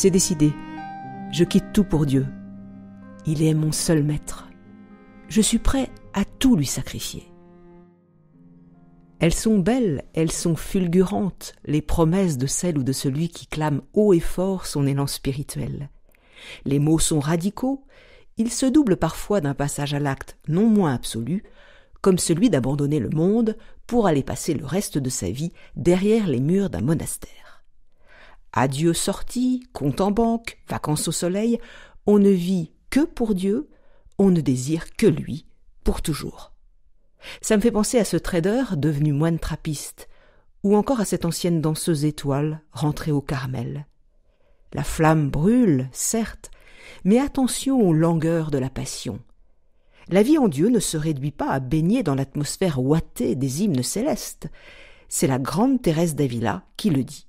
C'est décidé. Je quitte tout pour Dieu. Il est mon seul maître. Je suis prêt à tout lui sacrifier. Elles sont belles, elles sont fulgurantes, les promesses de celle ou de celui qui clame haut et fort son élan spirituel. Les mots sont radicaux, ils se doublent parfois d'un passage à l'acte non moins absolu, comme celui d'abandonner le monde pour aller passer le reste de sa vie derrière les murs d'un monastère. Adieu sortie, compte en banque, vacances au soleil, on ne vit que pour Dieu, on ne désire que lui, pour toujours. Ça me fait penser à ce trader devenu moine trappiste, ou encore à cette ancienne danseuse étoile rentrée au Carmel. La flamme brûle, certes, mais attention aux langueurs de la passion. La vie en Dieu ne se réduit pas à baigner dans l'atmosphère ouatée des hymnes célestes. C'est la grande Thérèse d'Avila qui le dit.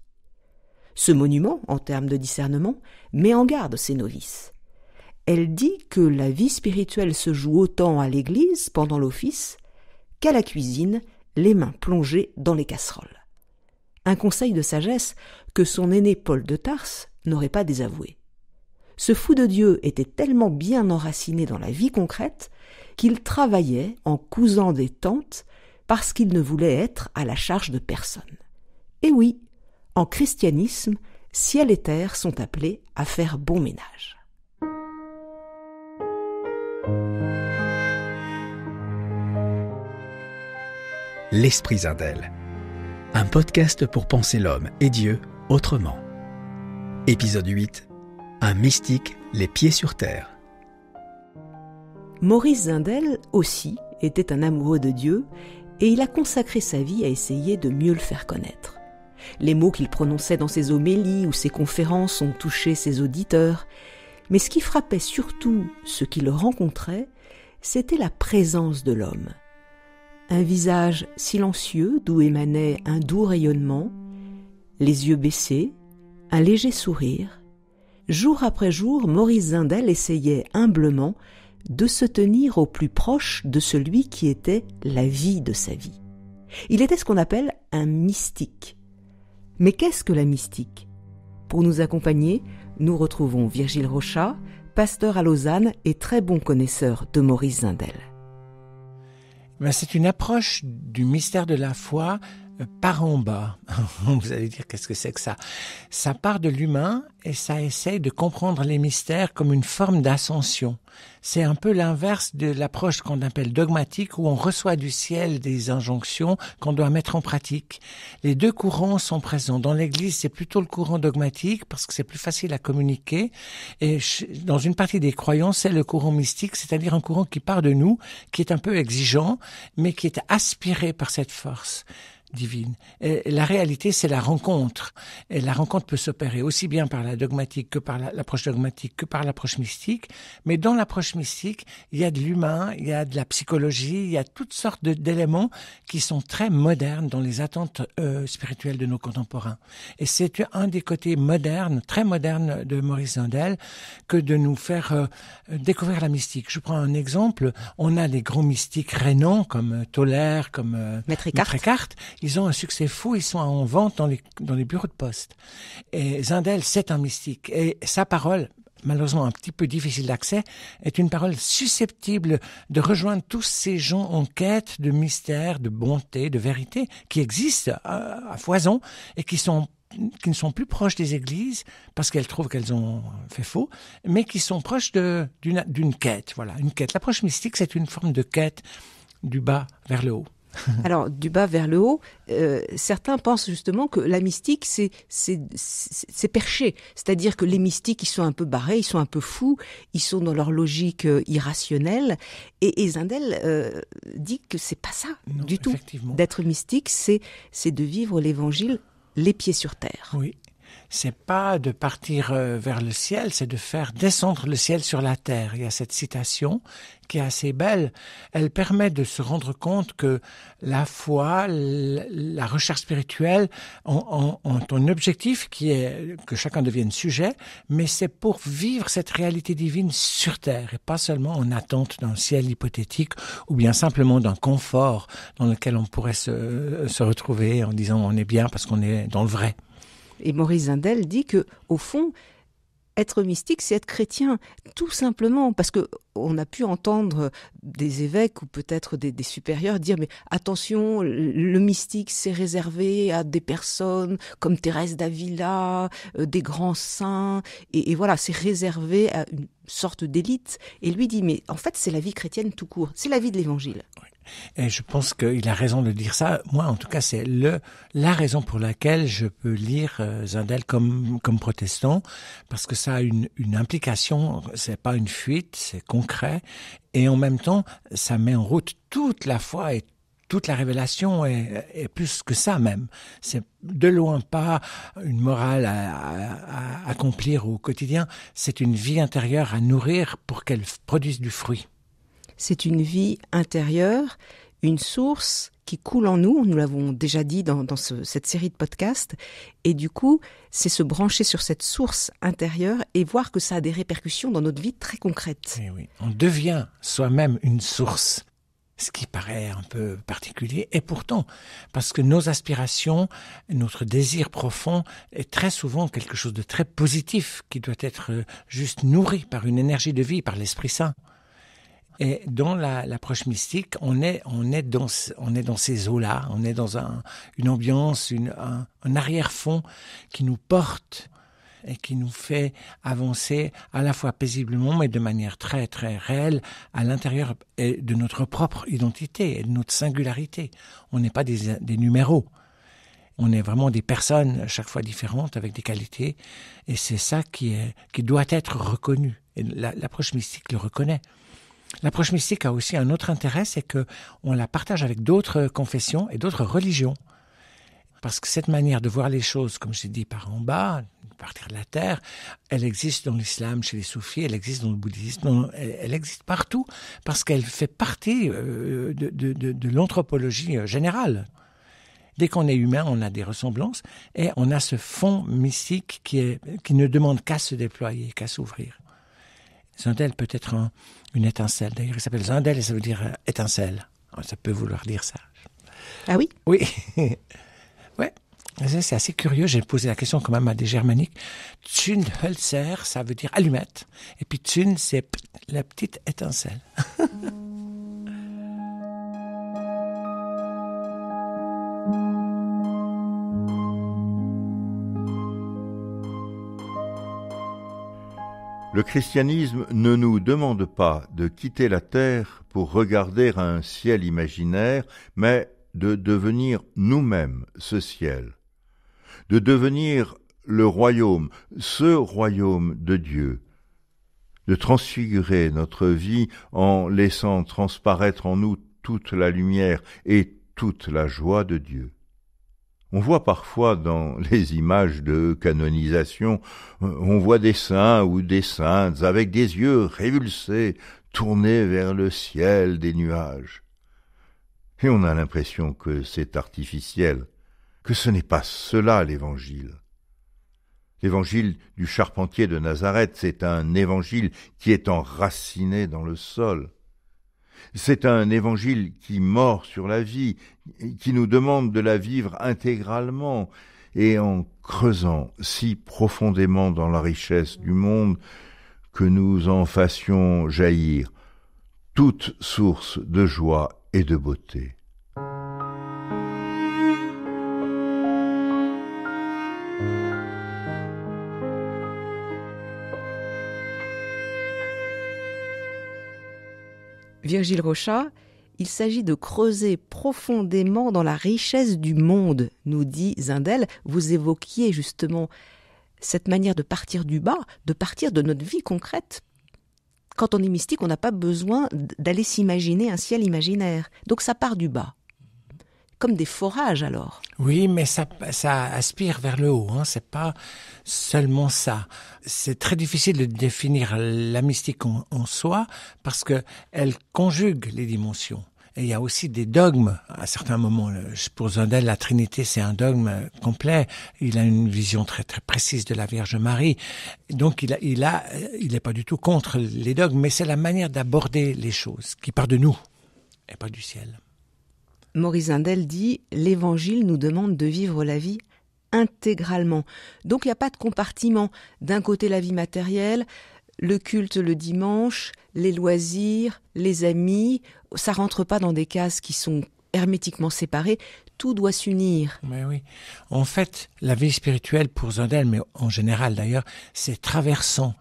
Ce monument, en termes de discernement, met en garde ses novices. Elle dit que la vie spirituelle se joue autant à l'église, pendant l'office, qu'à la cuisine, les mains plongées dans les casseroles. Un conseil de sagesse que son aîné Paul de Tarse n'aurait pas désavoué. Ce fou de Dieu était tellement bien enraciné dans la vie concrète qu'il travaillait en cousant des tentes parce qu'il ne voulait être à la charge de personne. Et oui, en christianisme, ciel et terre sont appelés à faire bon ménage. L'Esprit Zindel, un podcast pour penser l'homme et Dieu autrement. Épisode 8, un mystique les pieds sur terre. Maurice Zindel aussi était un amoureux de Dieu et il a consacré sa vie à essayer de mieux le faire connaître. Les mots qu'il prononçait dans ses homélies ou ses conférences ont touché ses auditeurs, mais ce qui frappait surtout ceux qui le rencontraient, c'était la présence de l'homme. Un visage silencieux d'où émanait un doux rayonnement, les yeux baissés, un léger sourire. Jour après jour, Maurice Zindel essayait humblement de se tenir au plus proche de celui qui était la vie de sa vie. Il était ce qu'on appelle un mystique. Mais qu'est-ce que la mystique ? Pour nous accompagner, nous retrouvons Virgile Rochat, pasteur à Lausanne et très bon connaisseur de Maurice Zindel. C'est une approche du mystère de la foi par en bas. Vous allez dire, qu'est-ce que c'est que ça ? Ça part de l'humain et ça essaye de comprendre les mystères comme une forme d'ascension. C'est un peu l'inverse de l'approche qu'on appelle dogmatique, où on reçoit du ciel des injonctions qu'on doit mettre en pratique. Les deux courants sont présents. Dans l'Église, c'est plutôt le courant dogmatique parce que c'est plus facile à communiquer. Et dans une partie des croyants, c'est le courant mystique, c'est-à-dire un courant qui part de nous, qui est un peu exigeant, mais qui est aspiré par cette force divine. Et la réalité, c'est la rencontre. Et la rencontre peut s'opérer aussi bien par la dogmatique que par l'approche dogmatique que par l'approche mystique. Mais dans l'approche mystique, il y a de l'humain, il y a de la psychologie, il y a toutes sortes d'éléments qui sont très modernes dans les attentes spirituelles de nos contemporains. Et c'est un des côtés modernes, très modernes de Maurice Zindel que de nous faire découvrir la mystique. Je prends un exemple. On a des grands mystiques rénants comme Toller, comme Maître Eckhart. Ils ont un succès fou, ils sont en vente dans les bureaux de poste. Et Zindel, c'est un mystique. Et sa parole, malheureusement un petit peu difficile d'accès, est une parole susceptible de rejoindre tous ces gens en quête de mystère, de bonté, de vérité, qui existent à foison et qui ne sont plus proches des églises parce qu'elles trouvent qu'elles ont fait faux, mais qui sont proches d'une quête. Voilà, une quête. L'approche mystique, c'est une forme de quête du bas vers le haut. Alors, du bas vers le haut, certains pensent justement que la mystique, c'est perché. C'est-à-dire que les mystiques, ils sont un peu barrés, ils sont un peu fous, ils sont dans leur logique irrationnelle. Et Zindel dit que c'est pas ça du tout. D'être mystique, c'est de vivre l'évangile les pieds sur terre. Oui. C'est pas de partir vers le ciel, c'est de faire descendre le ciel sur la terre. Il y a cette citation qui est assez belle. Elle permet de se rendre compte que la foi, la recherche spirituelle ont un objectif qui est que chacun devienne sujet, mais c'est pour vivre cette réalité divine sur terre et pas seulement en attente d'un ciel hypothétique ou bien simplement d'un confort dans lequel on pourrait se retrouver en disant on est bien parce qu'on est dans le vrai. Et Maurice Zindel dit que, au fond, Être mystique, c'est être chrétien, tout simplement, parce que on a pu entendre des évêques ou peut-être des supérieurs dire mais attention, le mystique c'est réservé à des personnes comme Thérèse d'Avila, des grands saints, et voilà, c'est réservé à une sorte d'élite. Et lui dit mais en fait c'est la vie chrétienne tout court, c'est la vie de l'Évangile. Oui. Et je pense qu'il a raison de dire ça. Moi, en tout cas, c'est la raison pour laquelle je peux lire Zindel comme protestant, parce que ça a une implication, c'est pas une fuite, c'est concret, et en même temps, ça met en route toute la foi et toute la révélation, et plus que ça même. C'est de loin pas une morale à accomplir au quotidien, c'est une vie intérieure à nourrir pour qu'elle produise du fruit. C'est une vie intérieure, une source qui coule en nous, nous l'avons déjà dit dans cette série de podcasts, et du coup, c'est se brancher sur cette source intérieure et voir que ça a des répercussions dans notre vie très concrètes. Et oui, on devient soi-même une source, ce qui paraît un peu particulier, et pourtant, parce que nos aspirations, notre désir profond est très souvent quelque chose de très positif, qui doit être juste nourri par une énergie de vie, par l'Esprit Saint. Et dans l'approche mystique, on est dans ces eaux-là, on est dans une ambiance, un arrière-fond qui nous porte et qui nous fait avancer à la fois paisiblement, mais de manière très, très réelle à l'intérieur de notre propre identité et de notre singularité. On n'est pas des numéros. On est vraiment des personnes, chaque fois différentes, avec des qualités. Et c'est ça qui doit être reconnu. Et l'approche mystique le reconnaît. L'approche mystique a aussi un autre intérêt, c'est qu'on la partage avec d'autres confessions et d'autres religions. Parce que cette manière de voir les choses, comme j'ai dit, par en bas, partir de la terre, elle existe dans l'islam, chez les soufis, elle existe dans le bouddhisme, elle existe partout, parce qu'elle fait partie de l'anthropologie générale. Dès qu'on est humain, on a des ressemblances, et on a ce fond mystique qui ne demande qu'à se déployer, qu'à s'ouvrir. Zindel peut être une étincelle. D'ailleurs, il s'appelle Zindel et ça veut dire étincelle. Ça peut vouloir dire ça. Ah oui ? Oui. Ouais. C'est assez curieux. J'ai posé la question quand même à des germaniques. Zündhölzer, ça veut dire allumette. Et puis Zünd, c'est la petite étincelle. Le christianisme ne nous demande pas de quitter la terre pour regarder un ciel imaginaire, mais de devenir nous-mêmes ce ciel, de devenir le royaume, ce royaume de Dieu, de transfigurer notre vie en laissant transparaître en nous toute la lumière et toute la joie de Dieu. On voit parfois dans les images de canonisation, on voit des saints ou des saintes avec des yeux révulsés, tournés vers le ciel des nuages. Et on a l'impression que c'est artificiel, que ce n'est pas cela l'Évangile. L'évangile du charpentier de Nazareth, c'est un évangile qui est enraciné dans le sol. C'est un évangile qui mord sur la vie, qui nous demande de la vivre intégralement et en creusant si profondément dans la richesse du monde que nous en fassions jaillir toute source de joie et de beauté. Virgile Rochat, il s'agit de creuser profondément dans la richesse du monde, nous dit Zindel. Vous évoquiez justement cette manière de partir du bas, de partir de notre vie concrète. Quand on est mystique, on n'a pas besoin d'aller s'imaginer un ciel imaginaire. Donc ça part du bas. Comme des forages alors. Oui, mais ça aspire vers le haut, hein. C'est pas seulement ça. C'est très difficile de définir la mystique en soi parce que elle conjugue les dimensions. Et il y a aussi des dogmes à certains moments. Pour Zindel, la Trinité, c'est un dogme complet. Il a une vision très très précise de la Vierge Marie. Donc il est pas du tout contre les dogmes, mais c'est la manière d'aborder les choses qui part de nous et pas du ciel. Maurice Zindel dit « L'Évangile nous demande de vivre la vie intégralement. Donc il n'y a pas de compartiment. D'un côté la vie matérielle, le culte le dimanche, les loisirs, les amis, ça rentre pas dans des cases qui sont hermétiquement séparées. Tout doit s'unir. Mais oui. En fait, la vie spirituelle pour Zundel, mais en général d'ailleurs, c'est traversant.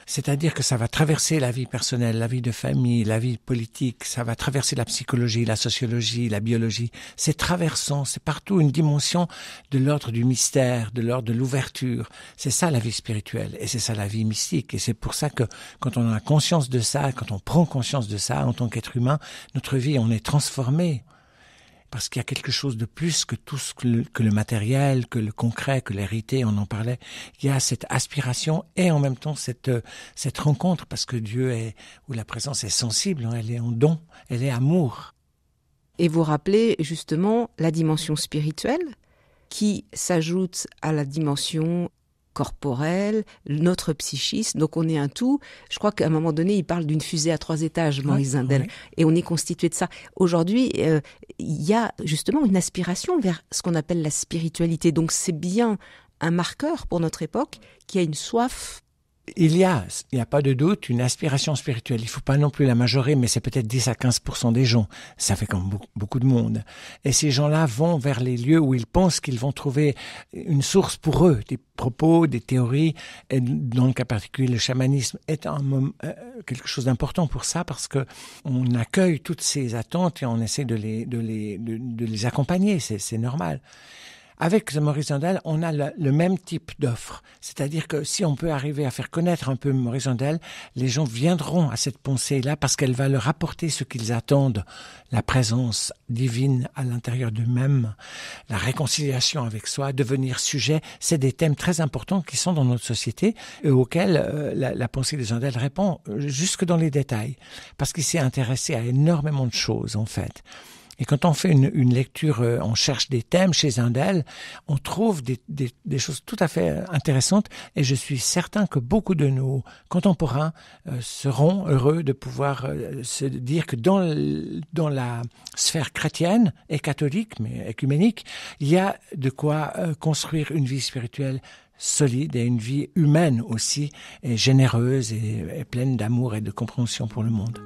C'est-à-dire que ça va traverser la vie personnelle, la vie de famille, la vie politique, ça va traverser la psychologie, la sociologie, la biologie. C'est traversant, c'est partout une dimension de l'ordre du mystère, de l'ordre de l'ouverture. C'est ça la vie spirituelle et c'est ça la vie mystique. Et c'est pour ça que quand on a conscience de ça, quand on prend conscience de ça en tant qu'être humain, notre vie, on est transformé. Parce qu'il y a quelque chose de plus que tout ce que le matériel, que le concret, que l'hérité, on en parlait. Il y a cette aspiration et en même temps cette rencontre, parce que Dieu est, ou la présence est sensible, hein, elle est en don, elle est amour. Et vous rappelez justement la dimension spirituelle qui s'ajoute à la dimension corporelle, notre psychisme, donc on est un tout. Je crois qu'à un moment donné, il parle d'une fusée à 3 étages, Maurice Zundel, et on est constitué de ça. Aujourd'hui, il y a justement une aspiration vers ce qu'on appelle la spiritualité, donc c'est bien un marqueur pour notre époque qui a une soif. Il y a pas de doute, une aspiration spirituelle. Il faut pas non plus la majorer, mais c'est peut-être 10 à 15% des gens. Ça fait quand même beaucoup de monde. Et ces gens-là vont vers les lieux où ils pensent qu'ils vont trouver une source pour eux, des propos, des théories. Et dans le cas particulier, le chamanisme est quelque chose d'important pour ça, parce que on accueille toutes ces attentes et on essaie de les accompagner. C'est normal. Avec Maurice Zundel, on a le même type d'offre. C'est-à-dire que si on peut arriver à faire connaître un peu Maurice Zundel, les gens viendront à cette pensée-là parce qu'elle va leur apporter ce qu'ils attendent. La présence divine à l'intérieur d'eux-mêmes, la réconciliation avec soi, devenir sujet, c'est des thèmes très importants qui sont dans notre société et auxquels la pensée de Zundel répond jusque dans les détails. Parce qu'il s'est intéressé à énormément de choses, en fait. Et quand on fait une lecture, on cherche des thèmes chez Zundel, on trouve des choses tout à fait intéressantes. Et je suis certain que beaucoup de nos contemporains seront heureux de pouvoir se dire que dans la sphère chrétienne et catholique, mais œcuménique, il y a de quoi construire une vie spirituelle solide et une vie humaine aussi, et généreuse et pleine d'amour et de compréhension pour le monde.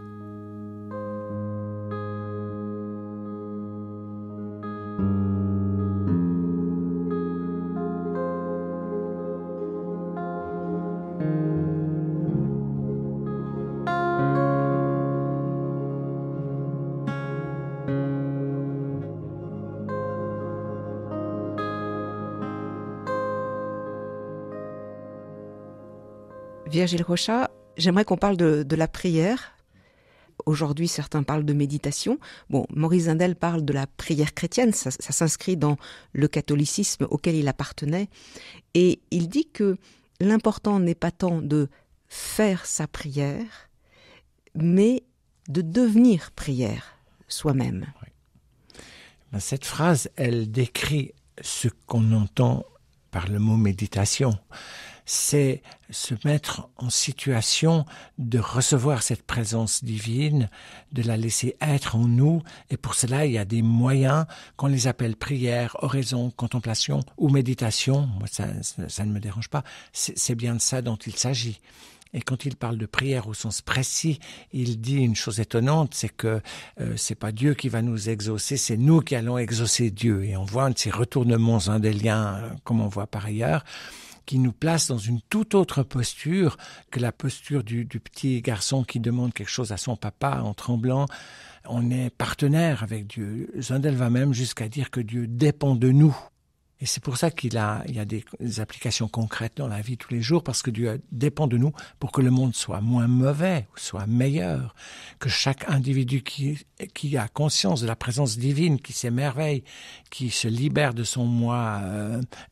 Virgile Rochat, j'aimerais qu'on parle de la prière. Aujourd'hui, certains parlent de méditation. Bon, Maurice Zundel parle de la prière chrétienne, ça s'inscrit dans le catholicisme auquel il appartenait. Et il dit que l'important n'est pas tant de faire sa prière, mais de devenir prière soi-même. Oui. Cette phrase, elle décrit ce qu'on entend par le mot méditation. C'est se mettre en situation de recevoir cette présence divine, de la laisser être en nous. Et pour cela, il y a des moyens, qu'on les appelle prière, oraison, contemplation ou méditation. Moi, ça ne me dérange pas. C'est bien de ça dont il s'agit. Et quand il parle de prière au sens précis, il dit une chose étonnante, c'est que c'est pas Dieu qui va nous exaucer, c'est nous qui allons exaucer Dieu. Et on voit un de ces retournements zundéliens, comme on voit par ailleurs, qui nous place dans une toute autre posture que la posture du petit garçon qui demande quelque chose à son papa en tremblant. On est partenaire avec Dieu. Zundel va même jusqu'à dire que Dieu dépend de nous. Et c'est pour ça il y a des applications concrètes dans la vie tous les jours, parce que Dieu dépend de nous pour que le monde soit moins mauvais, soit meilleur, que chaque individu qui a conscience de la présence divine, qui s'émerveille, qui se libère de son moi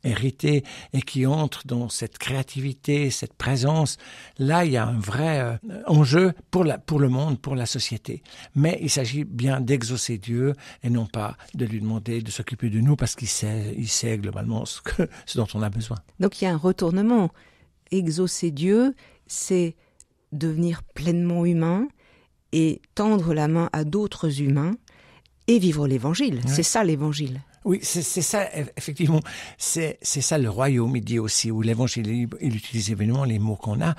hérité et qui entre dans cette créativité, cette présence, là il y a un vrai enjeu pour le monde, pour la société. Mais il s'agit bien d'exaucer Dieu et non pas de lui demander de s'occuper de nous, parce qu'il sait globalement ce dont on a besoin. Donc il y a un retournement. Exaucer Dieu, c'est devenir pleinement humain et tendre la main à d'autres humains et vivre l'évangile. Oui. C'est ça l'évangile. Oui, c'est ça, effectivement. C'est ça le royaume, il dit aussi, ou l'évangile, il utilise évidemment les mots qu'on a.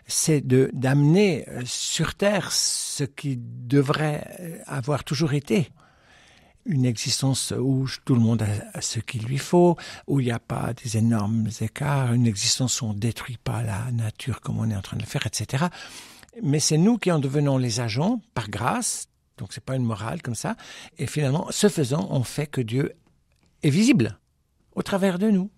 C'est d'amener sur terre ce qui devrait avoir toujours été. Une existence où tout le monde a ce qu'il lui faut, où il n'y a pas des énormes écarts, une existence où on ne détruit pas la nature comme on est en train de le faire, etc. Mais c'est nous qui en devenons les agents, par grâce, donc c'est pas une morale comme ça, et finalement, ce faisant, on fait que Dieu est visible au travers de nous.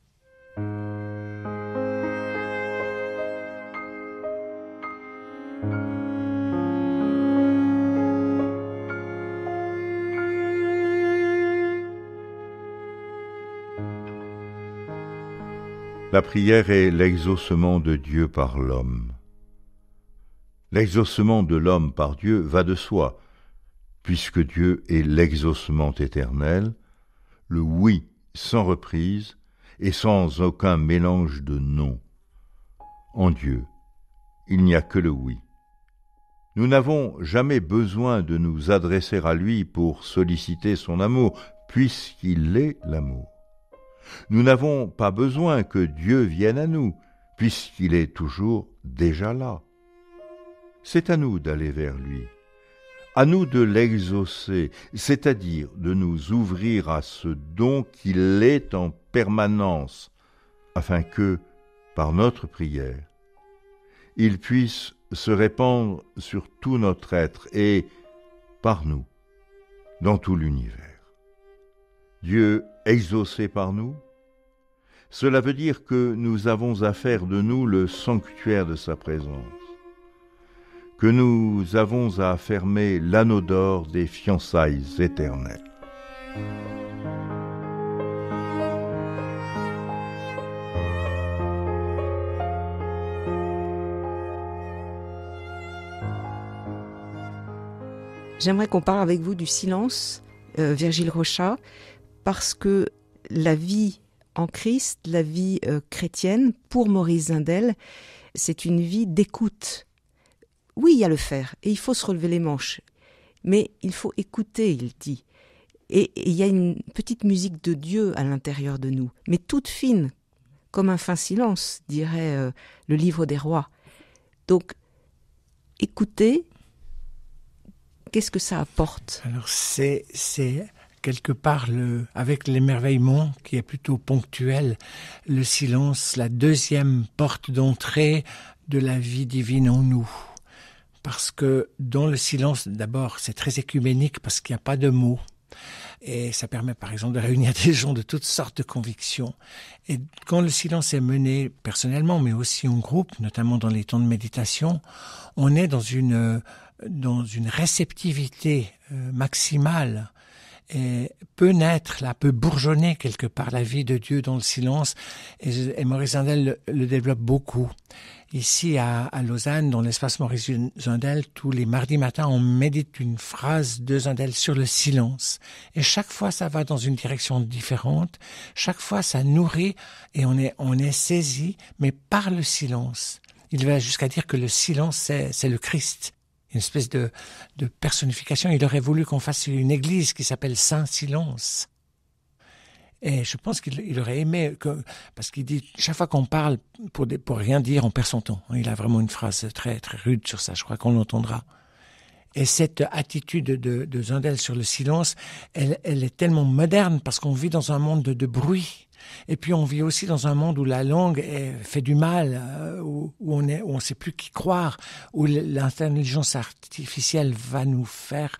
La prière est l'exaucement de Dieu par l'homme. L'exaucement de l'homme par Dieu va de soi, puisque Dieu est l'exaucement éternel, le oui sans reprise et sans aucun mélange de non. En Dieu, il n'y a que le oui. Nous n'avons jamais besoin de nous adresser à lui pour solliciter son amour, puisqu'il est l'amour. Nous n'avons pas besoin que Dieu vienne à nous, puisqu'il est toujours déjà là. C'est à nous d'aller vers lui, à nous de l'exaucer, c'est-à-dire de nous ouvrir à ce don qu'il est en permanence, afin que, par notre prière, il puisse se répandre sur tout notre être et, par nous, dans tout l'univers. Dieu exaucé par nous, cela veut dire que nous avons à faire de nous le sanctuaire de sa présence, que nous avons à fermer l'anneau d'or des fiançailles éternelles. J'aimerais qu'on parle avec vous du silence, Virgile Rochat, parce que la vie en Christ, la vie chrétienne, pour Maurice Zindel, c'est une vie d'écoute. Oui, il y a le faire, et il faut se relever les manches, mais il faut écouter, il dit. Et il y a une petite musique de Dieu à l'intérieur de nous, mais toute fine, comme un fin silence, dirait le livre des rois. Donc, écouter, qu'est-ce que ça apporte ? Alors, c'est quelque part, avec l'émerveillement qui est plutôt ponctuel, le silence, la deuxième porte d'entrée de la vie divine en nous. Parce que dans le silence, d'abord, c'est très écuménique parce qu'il n'y a pas de mots. Et ça permet, par exemple, de réunir des gens de toutes sortes de convictions. Et quand le silence est mené personnellement, mais aussi en groupe, notamment dans les temps de méditation, on est dans une réceptivité maximale. Et peut naître, là, peut bourgeonner quelque part la vie de Dieu dans le silence. Et Maurice Zindel le développe beaucoup. Ici, à Lausanne, dans l'espace Maurice Zindel, tous les mardis matins, on médite une phrase de Zindel sur le silence. Et chaque fois, ça va dans une direction différente. Chaque fois, ça nourrit et on est saisi, mais par le silence. Il va jusqu'à dire que le silence, c'est le Christ. Une espèce de personnification. Il aurait voulu qu'on fasse une église qui s'appelle Saint-Silence. Et je pense qu'il aurait aimé, parce qu'il dit, chaque fois qu'on parle pour rien dire, on perd son temps. Il a vraiment une phrase très, très rude sur ça, je crois qu'on l'entendra. Et cette attitude de Zindel sur le silence, elle est tellement moderne parce qu'on vit dans un monde de bruit. Et puis on vit aussi dans un monde où la langue fait du mal, où on ne sait plus qui croire, où l'intelligence artificielle va nous faire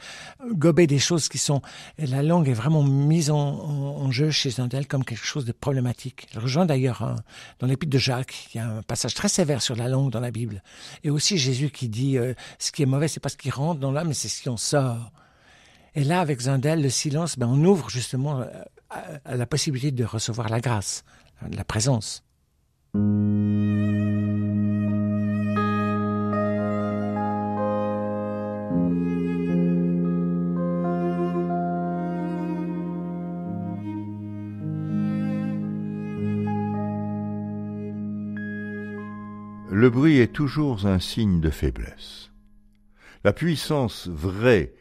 gober des choses qui sont... Et la langue est vraiment mise en jeu chez Zindel comme quelque chose de problématique. Elle rejoint d'ailleurs dans l'épître de Jacques, il y a un passage très sévère sur la langue dans la Bible. Et aussi Jésus qui dit ce qui est mauvais, c'est pas ce qui rentre dans l'âme, mais c'est ce qui en sort. Et là, avec Zindel, le silence, on ouvre justement à la possibilité de recevoir la grâce, la présence. Le bruit est toujours un signe de faiblesse. La puissance vraie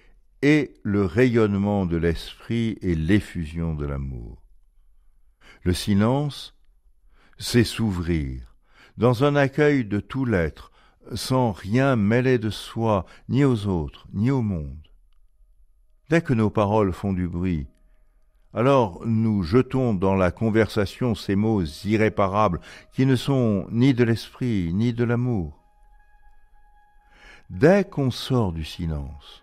est le rayonnement de l'esprit et l'effusion de l'amour. Le silence, c'est s'ouvrir, dans un accueil de tout l'être, sans rien mêler de soi, ni aux autres, ni au monde. Dès que nos paroles font du bruit, alors nous jetons dans la conversation ces mots irréparables qui ne sont ni de l'esprit, ni de l'amour. Dès qu'on sort du silence,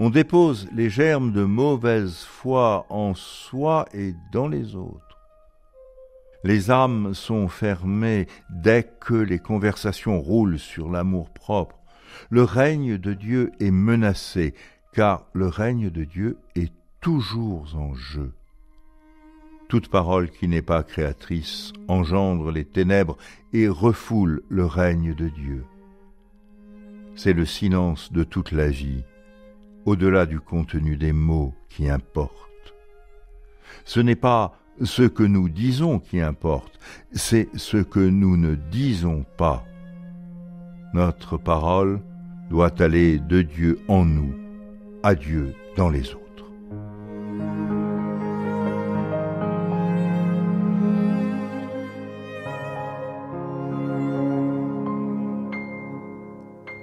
on dépose les germes de mauvaise foi en soi et dans les autres. Les âmes sont fermées dès que les conversations roulent sur l'amour-propre. Le règne de Dieu est menacé, car le règne de Dieu est toujours en jeu. Toute parole qui n'est pas créatrice engendre les ténèbres et refoule le règne de Dieu. C'est le silence de toute la vie, au-delà du contenu des mots qui importe. Ce n'est pas ce que nous disons qui importe, c'est ce que nous ne disons pas. Notre parole doit aller de Dieu en nous à Dieu dans les autres.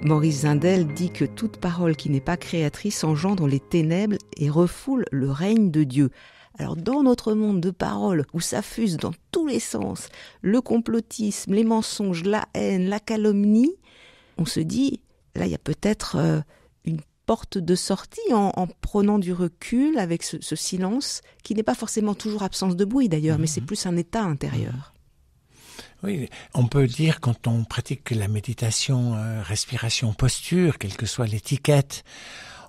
Maurice Zindel dit que toute parole qui n'est pas créatrice engendre les ténèbres et refoule le règne de Dieu. Alors dans notre monde de paroles où ça fuse dans tous les sens, le complotisme, les mensonges, la haine, la calomnie, on se dit, là il y a peut-être une porte de sortie en prenant du recul avec ce silence qui n'est pas forcément toujours absence de bruit d'ailleurs, mais c'est plus un état intérieur. Oui, on peut dire quand on pratique la méditation, respiration, posture, quelle que soit l'étiquette,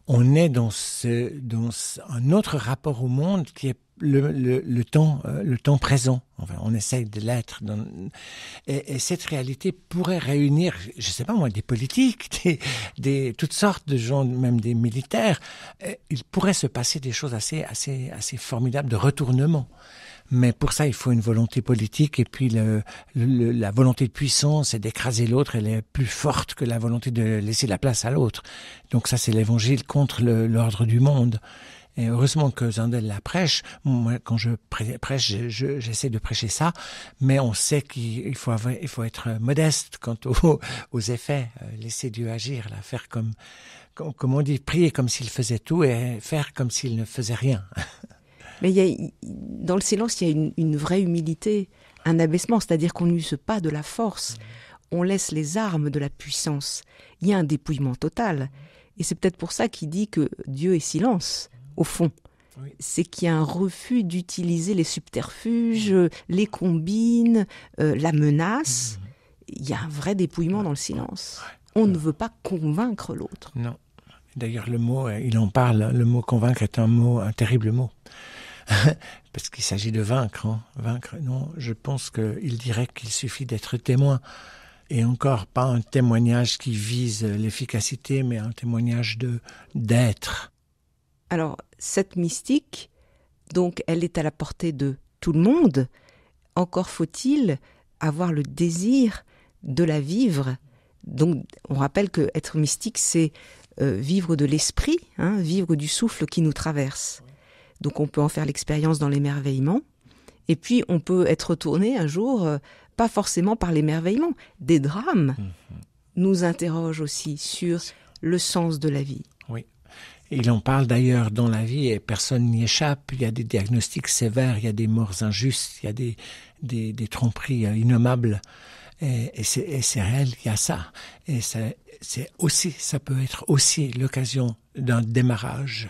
on est dans un autre rapport au monde qui est le temps présent. Enfin, on essaye de l'être. Et cette réalité pourrait réunir, je sais pas moi, des politiques, toutes sortes de gens, même des militaires. Il pourrait se passer des choses assez formidables de retournement. Mais pour ça, il faut une volonté politique et puis la volonté de puissance et d'écraser l'autre, elle est plus forte que la volonté de laisser la place à l'autre. Donc ça, c'est l'évangile contre l'ordre du monde. Et heureusement que Zindel la prêche. Moi, quand je prêche, j'essaie de prêcher ça, mais on sait qu'il faut être modeste quant aux effets. Laisser Dieu agir, là, faire comme on dit, prier comme s'il faisait tout et faire comme s'il ne faisait rien. Mais dans le silence, il y a une vraie humilité, un abaissement, c'est-à-dire qu'on n'use pas de la force, on laisse les armes de la puissance. Il y a un dépouillement total. Et c'est peut-être pour ça qu'il dit que Dieu est silence, au fond. Oui. C'est qu'il y a un refus d'utiliser les subterfuges, les combines, la menace. Il y a un vrai dépouillement dans le silence. On ne veut pas convaincre l'autre. Non. D'ailleurs, le mot, il en parle, le mot convaincre est un terrible mot. Parce qu'il s'agit de vaincre. Hein. Vaincre, non, je pense qu'il dirait qu'il suffit d'être témoin. Et encore, pas un témoignage qui vise l'efficacité, mais un témoignage d'être. Alors, cette mystique, donc, elle est à la portée de tout le monde. Encore faut-il avoir le désir de la vivre. Donc, on rappelle que être mystique, c'est vivre de l'esprit, vivre du souffle qui nous traverse. Donc on peut en faire l'expérience dans l'émerveillement. Et puis on peut être retourné un jour, pas forcément par l'émerveillement. Des drames nous interrogent aussi sur le sens de la vie. Oui. Il en parle d'ailleurs dans la vie et personne n'y échappe. Il y a des diagnostics sévères, il y a des morts injustes, il y a des tromperies innommables. Et c'est réel, il y a ça. Et ça peut être aussi l'occasion d'un démarrage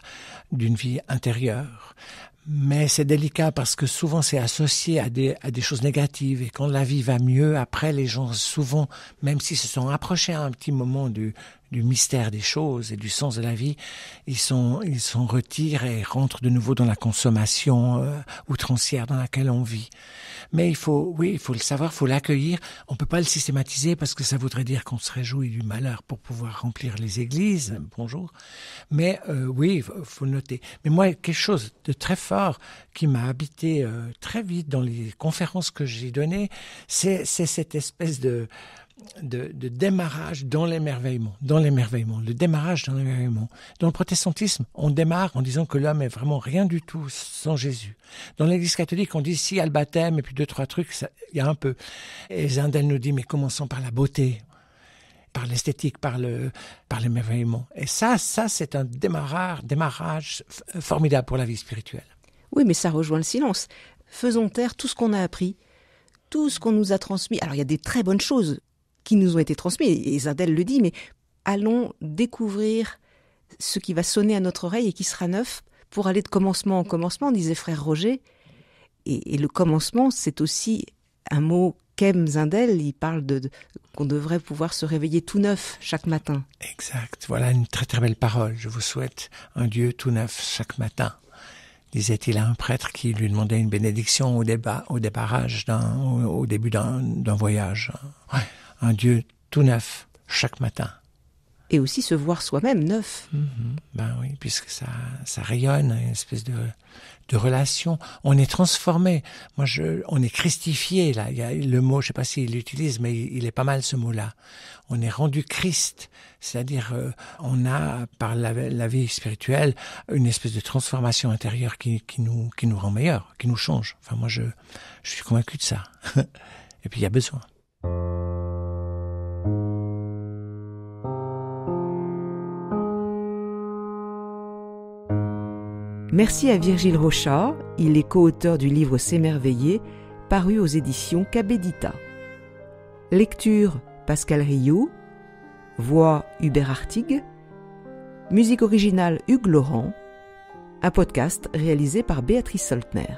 d'une vie intérieure. Mais c'est délicat parce que souvent c'est associé à des choses négatives. Et quand la vie va mieux, après les gens souvent, même s'ils se sont approchés à un petit moment du mystère des choses et du sens de la vie, ils sont retirés et rentrent de nouveau dans la consommation outrancière dans laquelle on vit. Mais il faut le savoir, il faut l'accueillir. On peut pas le systématiser parce que ça voudrait dire qu'on se réjouit du malheur pour pouvoir remplir les églises. Bonjour. Mais oui, faut noter. Mais moi, quelque chose de très fort qui m'a habité très vite dans les conférences que j'ai données, c'est cette espèce de de démarrage dans l'émerveillement, le démarrage dans l'émerveillement. Dans le protestantisme, on démarre en disant que l'homme est vraiment rien du tout sans Jésus. Dans l'Église catholique, on dit si il y a le baptême et puis 2-3 trucs, il y a un peu. Et Zindel nous dit mais commençons par la beauté, par l'esthétique, par l'émerveillement. Et ça c'est un démarrage formidable pour la vie spirituelle. Oui, mais ça rejoint le silence. Faisons taire tout ce qu'on a appris, tout ce qu'on nous a transmis. Alors il y a des très bonnes choses qui nous ont été transmises, et Zindel le dit, mais allons découvrir ce qui va sonner à notre oreille et qui sera neuf pour aller de commencement en commencement, disait frère Roger. Et le commencement, c'est aussi un mot qu'aime Zindel. Il parle qu'on devrait pouvoir se réveiller tout neuf chaque matin. Exact, voilà une très très belle parole. Je vous souhaite un Dieu tout neuf chaque matin, disait-il à un prêtre qui lui demandait une bénédiction au début d'un voyage. Ouais, un Dieu tout neuf chaque matin. Et aussi se voir soi-même neuf. Ben oui, puisque ça rayonne, une espèce de relation. On est transformé. On est christifié, là. Il y a le mot, je sais pas s'il l'utilise, mais il est pas mal ce mot-là. On est rendu Christ. C'est-à-dire, on a, par la vie spirituelle, une espèce de transformation intérieure qui nous rend meilleurs, qui nous change. Enfin, moi, je suis convaincu de ça. Et puis, il y a besoin. Merci à Virgile Rochat, il est co-auteur du livre S'émerveiller, paru aux éditions Cabedita. Lecture Pascal Rioux, voix Hubert Artigue, musique originale Hugues Laurent, un podcast réalisé par Béatrice Soltner.